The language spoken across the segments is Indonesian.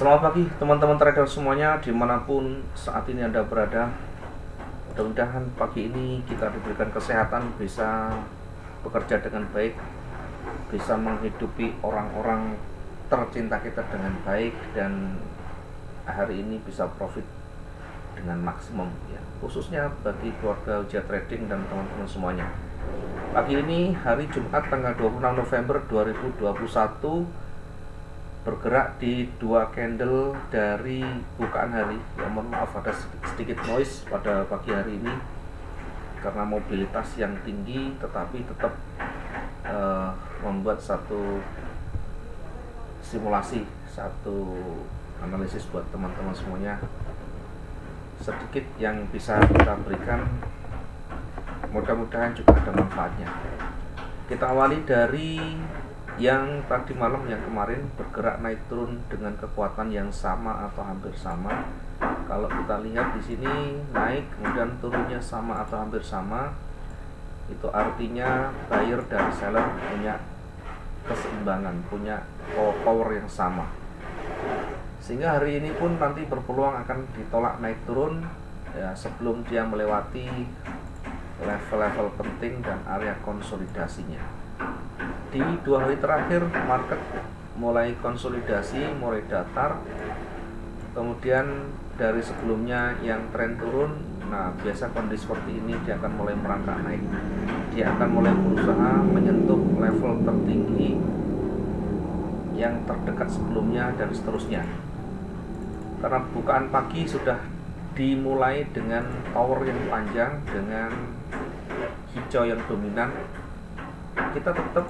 Selamat pagi teman-teman trader semuanya dimanapun saat ini Anda berada. Mudah-mudahan pagi ini kita diberikan kesehatan, bisa bekerja dengan baik, bisa menghidupi orang-orang tercinta kita dengan baik, dan hari ini bisa profit dengan maksimum ya, khususnya bagi keluarga Ujia Trading dan teman-teman semuanya. Pagi ini hari Jumat tanggal 26 November 2021 bergerak di dua candle dari bukaan hari. Ya, mohon maaf ada sedikit noise pada pagi hari ini karena mobilitas yang tinggi, tetapi tetap membuat satu simulasi, satu analisis buat teman-teman semuanya, sedikit yang bisa kita berikan, mudah-mudahan juga ada manfaatnya. Kita awali dari yang tadi malam, yang kemarin bergerak naik turun dengan kekuatan yang sama atau hampir sama. Kalau kita lihat di sini naik kemudian turunnya sama atau hampir sama, itu artinya buyer dan seller punya keseimbangan, punya power yang sama, sehingga hari ini pun nanti berpeluang akan ditolak naik turun ya, sebelum dia melewati level-level penting dan area konsolidasinya. Di 2 hari terakhir market mulai konsolidasi, mulai datar. Kemudian dari sebelumnya yang tren turun, nah biasa kondisi seperti ini dia akan mulai merangkak naik. Dia akan mulai berusaha menyentuh level tertinggi yang terdekat sebelumnya dan seterusnya. Karena bukaan pagi sudah dimulai dengan power yang panjang, dengan hijau yang dominan, kita tetap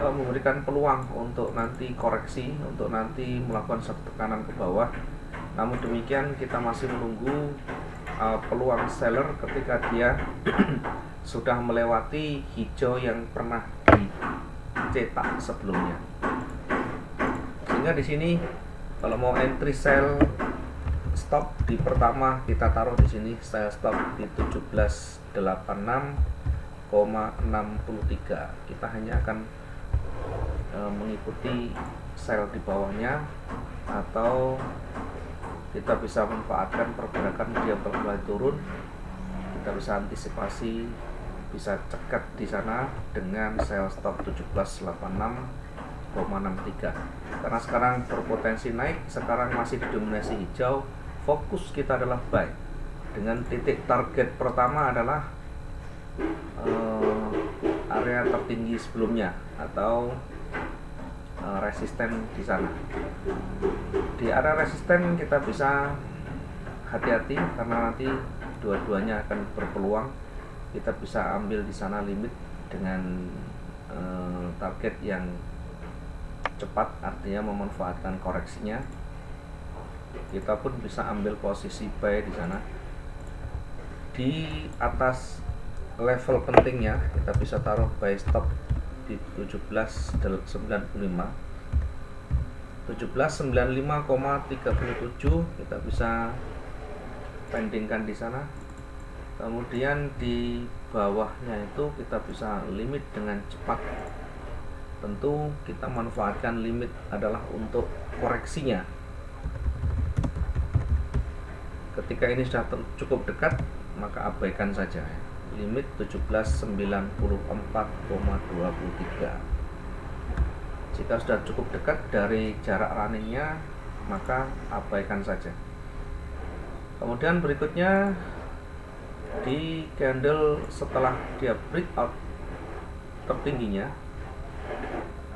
memberikan peluang untuk nanti koreksi, untuk nanti melakukan satu tekanan ke bawah. Namun demikian kita masih menunggu peluang seller ketika dia sudah melewati hijau yang pernah dicetak sebelumnya. Sehingga di sini kalau mau entry sell stop di pertama kita taruh di sini, saya stop di 1786,63. Kita hanya akan mengikuti sell di bawahnya, atau kita bisa manfaatkan pergerakan dia mulai turun, kita bisa antisipasi, bisa cekat di sana dengan sell stop 1786,63. Karena sekarang berpotensi naik, sekarang masih didominasi hijau, fokus kita adalah buy dengan titik target pertama adalah area tertinggi sebelumnya atau resisten di sana. Di area resisten kita bisa hati-hati karena nanti dua-duanya akan berpeluang. Kita bisa ambil di sana limit dengan target yang cepat, artinya memanfaatkan koreksinya. Kita pun bisa ambil posisi buy di sana. Di atas level pentingnya kita bisa taruh buy stop di 1795,37 kita bisa pendingkan di sana. Kemudian di bawahnya itu kita bisa limit dengan cepat. Tentu kita manfaatkan limit adalah untuk koreksinya. Ketika ini sudah cukup dekat, maka abaikan saja. Limit 1794,23. Jika sudah cukup dekat dari jarak runningnya, maka abaikan saja. Kemudian berikutnya di candle setelah dia breakout tertingginya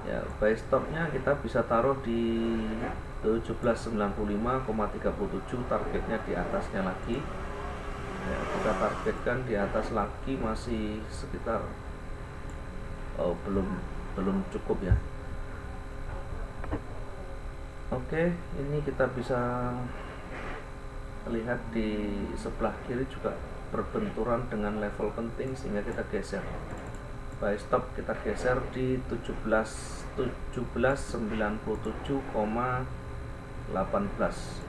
ya, buy stopnya kita bisa taruh di 1795,37, targetnya di atasnya lagi ya, kita targetkan di atas lagi, masih sekitar belum cukup ya. Oke, ini kita bisa lihat di sebelah kiri juga berbenturan dengan level penting, sehingga kita geser buy stop, kita geser di 1797,18.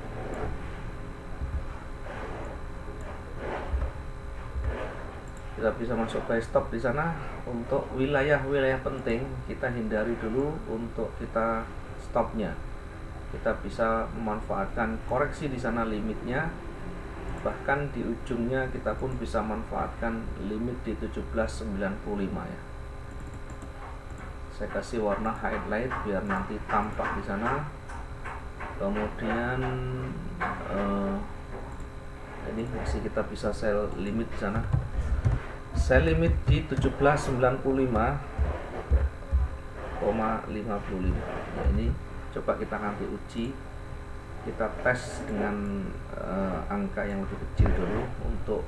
Kita bisa masuk buy stop di sana. Untuk wilayah-wilayah penting kita hindari dulu untuk kita stopnya. kita bisa memanfaatkan koreksi di sana limitnya, bahkan di ujungnya kita pun bisa manfaatkan limit di 1795 ya. Saya kasih warna highlight biar nanti tampak di sana. Kemudian ini masih kita bisa sell limit di sana. Sell limit di 1795,55. Ya, ini coba kita nanti uji, kita tes dengan angka yang lebih kecil dulu untuk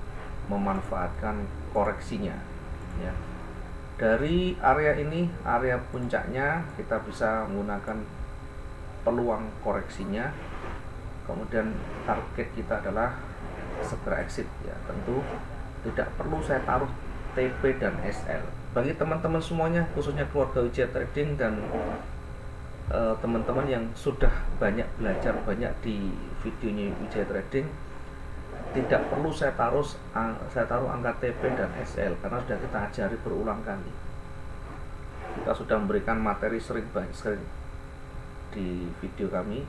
memanfaatkan koreksinya ya. Dari area ini, area puncaknya, kita bisa menggunakan peluang koreksinya. Kemudian target kita adalah segera exit ya. Tentu tidak perlu saya taruh TP dan SL. Bagi teman-teman semuanya, khususnya keluarga Wijaya Trading dan teman-teman yang sudah banyak belajar banyak di videonya Wijaya Trading, tidak perlu saya taruh angka TP dan SL karena sudah kita ajari berulang kali. Kita sudah memberikan materi sering di video kami,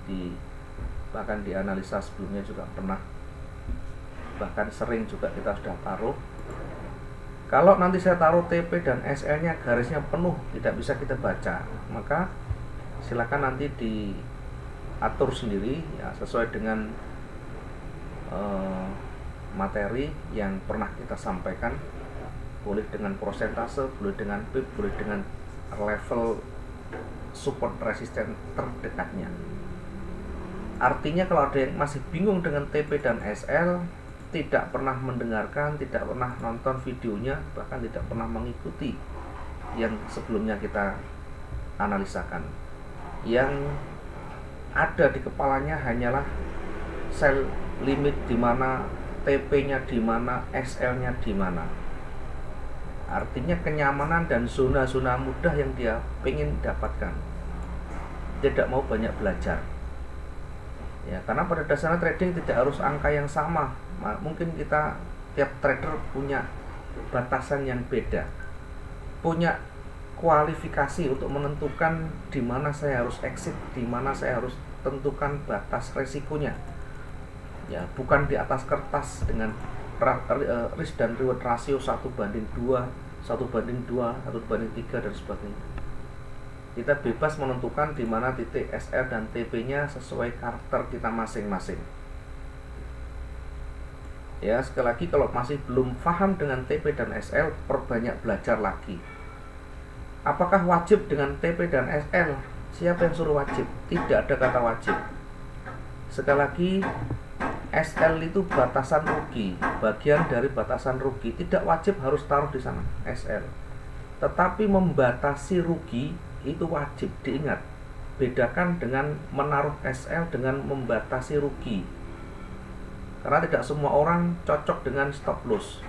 bahkan di analisa sebelumnya juga pernah, bahkan sering juga kita sudah taruh. Kalau nanti saya taruh TP dan SL nya garisnya penuh, tidak bisa kita baca, maka silakan nanti diatur sendiri ya, sesuai dengan materi yang pernah kita sampaikan. Boleh dengan prosentase, boleh dengan pip, boleh dengan level support resisten terdekatnya. Artinya kalau ada yang masih bingung dengan TP dan SL, tidak pernah mendengarkan, tidak pernah nonton videonya, bahkan tidak pernah mengikuti yang sebelumnya kita analisakan, yang ada di kepalanya hanyalah sell limit di mana, TP-nya di mana, SL-nya di mana. Artinya kenyamanan dan zona-zona mudah yang dia pengen dapatkan. Tidak mau banyak belajar. Ya, karena pada dasarnya trading tidak harus angka yang sama. Mungkin kita tiap trader punya batasan yang beda. Punya kualifikasi untuk menentukan di mana saya harus exit, di mana saya harus tentukan batas resikonya. Ya, bukan di atas kertas dengan risk dan reward rasio 1:2, 1:2, 1:3 dan sebagainya. Kita bebas menentukan di mana titik SL dan TP-nya sesuai karakter kita masing-masing. Ya, sekali lagi kalau masih belum paham dengan TP dan SL, perbanyak belajar lagi. Apakah wajib dengan TP dan SL? Siapa yang suruh wajib? Tidak ada kata wajib. Sekali lagi, SL itu batasan rugi, bagian dari batasan rugi. Tidak wajib harus taruh di sana SL. Tetapi membatasi rugi itu wajib diingat. Bedakan dengan menaruh SL dengan membatasi rugi. Karena tidak semua orang cocok dengan stop loss.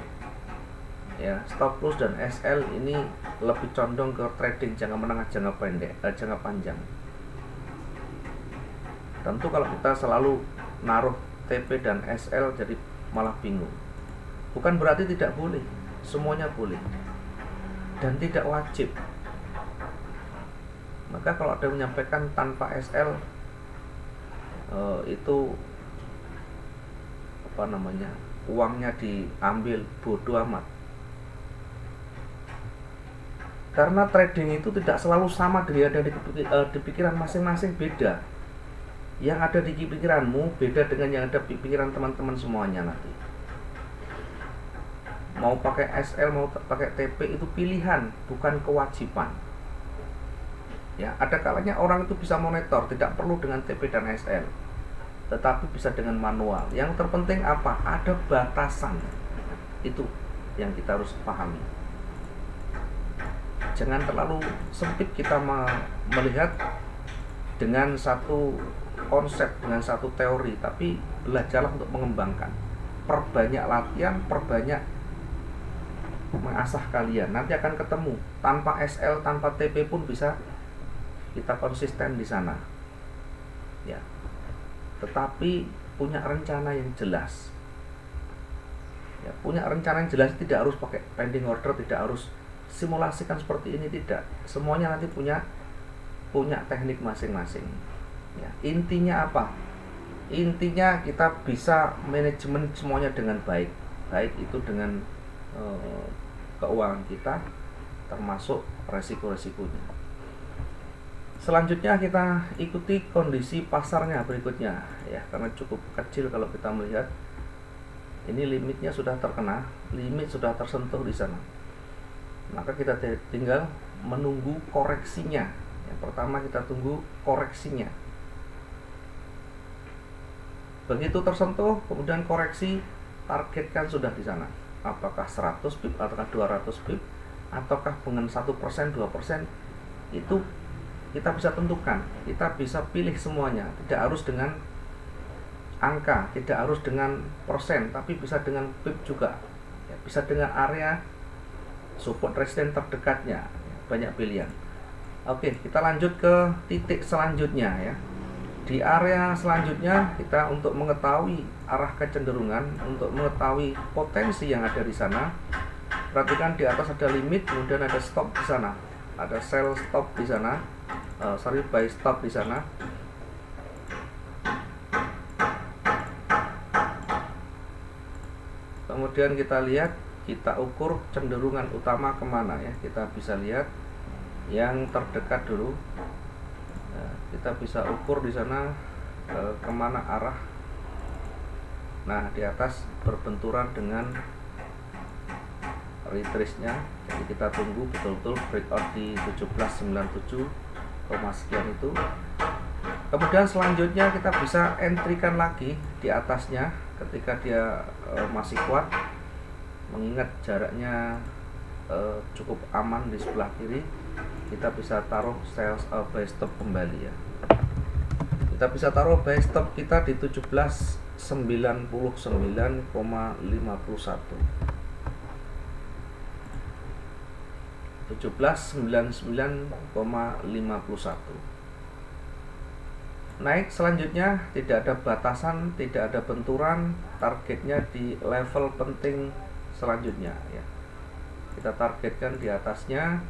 Ya, stop loss dan SL ini lebih condong ke trading jangka menengah, jangka pendek, jangka panjang. Tentu kalau kita selalu naruh TP dan SL jadi malah bingung. Bukan berarti tidak boleh, semuanya boleh dan tidak wajib. Maka kalau ada yang menyampaikan tanpa SL itu uangnya diambil, bodoh amat. Karena trading itu tidak selalu sama dengan ada di pikiran masing-masing, beda. Yang ada di pikiranmu beda dengan yang ada di pikiran teman-teman semuanya nanti. Mau pakai SL, mau pakai TP itu pilihan, bukan kewajiban. Ya, ada kalanya orang itu bisa monitor, tidak perlu dengan TP dan SL, tetapi bisa dengan manual. Yang terpenting apa? Ada batasan. Itu yang kita harus pahami. Jangan terlalu sempit kita melihat dengan satu konsep, dengan satu teori, tapi belajarlah untuk mengembangkan. Perbanyak latihan, perbanyak mengasah kalian. Nanti akan ketemu. Tanpa SL, tanpa TP pun bisa kita konsisten di sana. Ya. Tetapi punya rencana yang jelas. Ya, punya rencana yang jelas, tidak harus pakai pending order, tidak harus simulasikan seperti ini, tidak. Semuanya nanti punya teknik masing-masing. Ya, intinya apa? Intinya kita bisa manajemen semuanya dengan baik, baik itu dengan keuangan kita, termasuk resiko-resikonya. Selanjutnya kita ikuti kondisi pasarnya berikutnya, ya, karena cukup kecil kalau kita melihat ini limitnya sudah terkena, limit sudah tersentuh di sana. Maka kita tinggal menunggu koreksinya. Yang pertama kita tunggu koreksinya. Begitu tersentuh, kemudian koreksi, targetkan sudah di sana. Apakah 100 pip ataukah 200 pip ataukah dengan 1%, 2%, itu kita bisa tentukan, kita bisa pilih semuanya. Tidak harus dengan angka, tidak harus dengan persen, tapi bisa dengan pip juga, ya, bisa dengan area support resistance terdekatnya, ya, banyak pilihan. Oke, kita lanjut ke titik selanjutnya, ya. Di area selanjutnya kita untuk mengetahui arah kecenderungan, untuk mengetahui potensi yang ada di sana. Perhatikan di atas ada limit, kemudian ada stop di sana, ada sell stop di sana, buy stop di sana. Kemudian kita lihat, kita ukur cenderungan utama kemana, ya. Kita bisa lihat yang terdekat dulu. Nah, kita bisa ukur di sana kemana arah. Nah, di atas berbenturan dengan retrace-nya, jadi kita tunggu betul-betul breakout di 1797, sekian itu. Kemudian selanjutnya kita bisa entry-kan lagi di atasnya ketika dia masih kuat, mengingat jaraknya cukup aman di sebelah kiri. Kita bisa taruh sales buy stop kembali, ya. Kita bisa taruh buy stop kita di 1799,51. 1799,51. Naik selanjutnya tidak ada batasan, tidak ada benturan, targetnya di level penting selanjutnya, ya. Kita targetkan di atasnya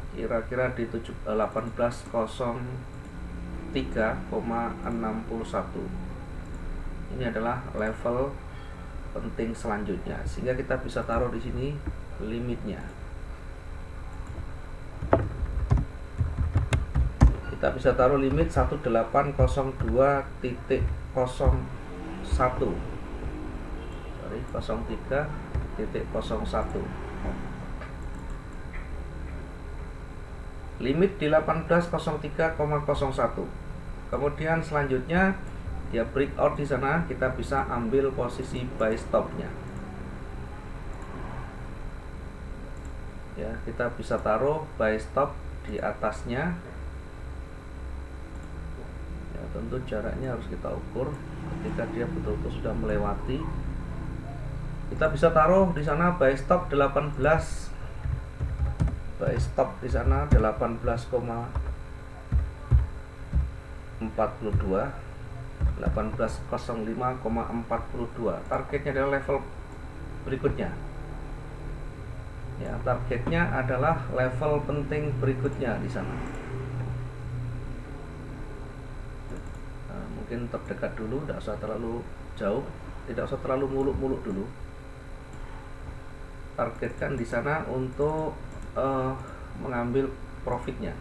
kira-kira di 1803,61. Ini adalah level penting selanjutnya, sehingga kita bisa taruh di sini limitnya. Kita bisa taruh limit 1802.01. 03.01. Limit di 1803,01. Kemudian selanjutnya dia breakout di sana, kita bisa ambil posisi buy stopnya. Ya, kita bisa taruh buy stop di atasnya. Ya, tentu jaraknya harus kita ukur. Ketika dia betul-betul sudah melewati, kita bisa taruh di sana buy stop 18. Buy stop di sana 18,42, 1805,42. Targetnya adalah level berikutnya. Ya, targetnya adalah level penting berikutnya di sana. Nah, mungkin terdekat dulu, tidak usah terlalu jauh, tidak usah terlalu muluk-muluk dulu. Targetkan di sana untuk mengambil profitnya.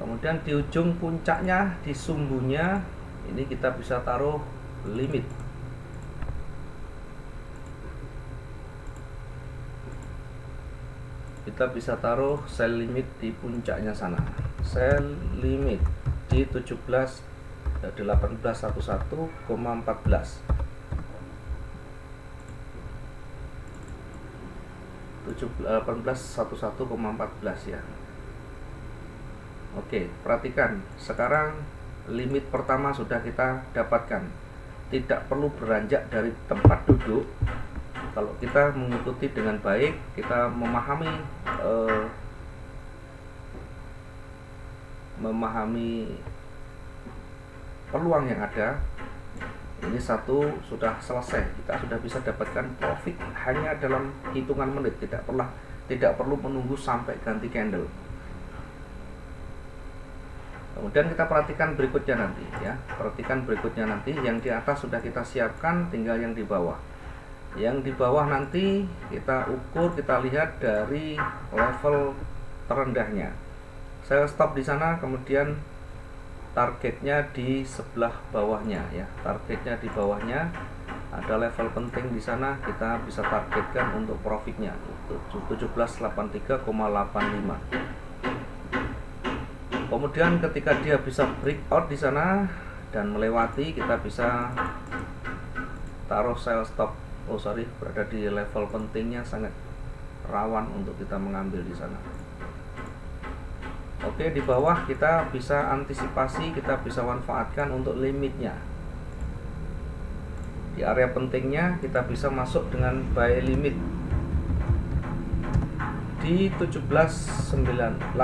Kemudian di ujung puncaknya, di sumbunya, ini kita bisa taruh limit. Kita bisa taruh sell limit di puncaknya sana. Sell limit di 1811,14. 1811,14, ya. Oke, perhatikan. Sekarang limit pertama sudah kita dapatkan. Tidak perlu beranjak dari tempat duduk. Kalau kita mengikuti dengan baik, kita memahami peluang yang ada. Ini satu sudah selesai, kita sudah bisa dapatkan profit hanya dalam hitungan menit, tidak perlu menunggu sampai ganti candle. Kemudian kita perhatikan berikutnya nanti ya. Perhatikan berikutnya nanti, yang di atas sudah kita siapkan, tinggal yang di bawah. Yang di bawah nanti kita ukur, kita lihat dari level terendahnya. Saya stop di sana, kemudian targetnya di sebelah bawahnya ya. Targetnya di bawahnya ada level penting di sana, kita bisa targetkan untuk profitnya 1783,85. Kemudian ketika dia bisa breakout di sana dan melewati, kita bisa taruh sell stop. Berada di level pentingnya, sangat rawan untuk kita mengambil di sana. Oke, di bawah kita bisa antisipasi, kita bisa manfaatkan untuk limitnya. Di area pentingnya kita bisa masuk dengan buy limit di 17.981,90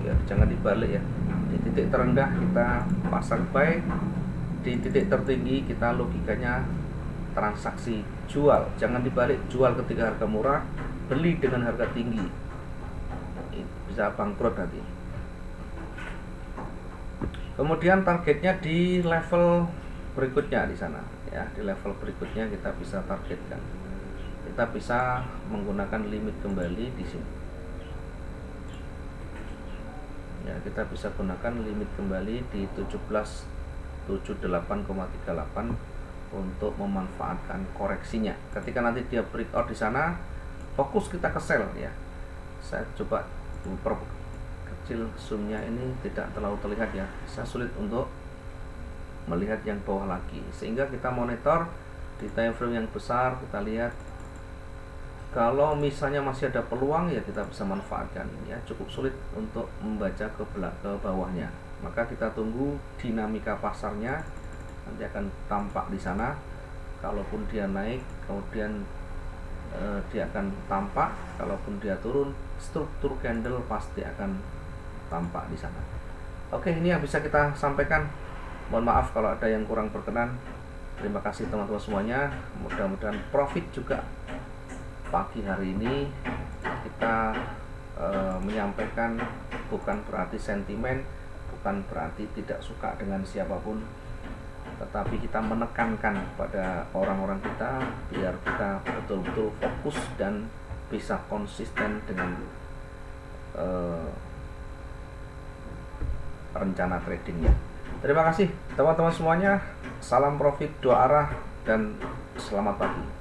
ya, jangan dibalik ya. Di titik terendah kita pasang buy, di titik tertinggi kita logikanya transaksi jual. Jangan dibalik, jual ketika harga murah, beli dengan harga tinggi, bisa bangkrut nanti. Kemudian targetnya di level berikutnya di sana ya, di level berikutnya kita bisa targetkan. Kita bisa menggunakan limit kembali di sini. Ya, kita bisa gunakan limit kembali di 1778,38 untuk memanfaatkan koreksinya. Ketika nanti dia breakout di sana, fokus kita ke sell ya. Saya coba kecil zoomnya, ini tidak terlalu terlihat ya. Saya sulit untuk melihat yang bawah lagi, sehingga kita monitor di time frame yang besar. Kita lihat kalau misalnya masih ada peluang ya kita bisa manfaatkan ya. Cukup sulit untuk membaca ke bawahnya, maka kita tunggu dinamika pasarnya, nanti akan tampak di sana. Kalaupun dia naik, kemudian dia akan tampak. Kalaupun dia turun, struktur candle pasti akan tampak di sana. Oke, ini yang bisa kita sampaikan. Mohon maaf kalau ada yang kurang berkenan. Terima kasih teman-teman semuanya. Mudah-mudahan profit juga. Pagi hari ini kita menyampaikan bukan berarti sentimen, bukan berarti tidak suka dengan siapapun, tetapi kita menekankan pada orang-orang kita biar kita betul-betul fokus dan bisa konsisten dengan rencana tradingnya. Terima kasih teman-teman semuanya. Salam profit dua arah dan selamat pagi.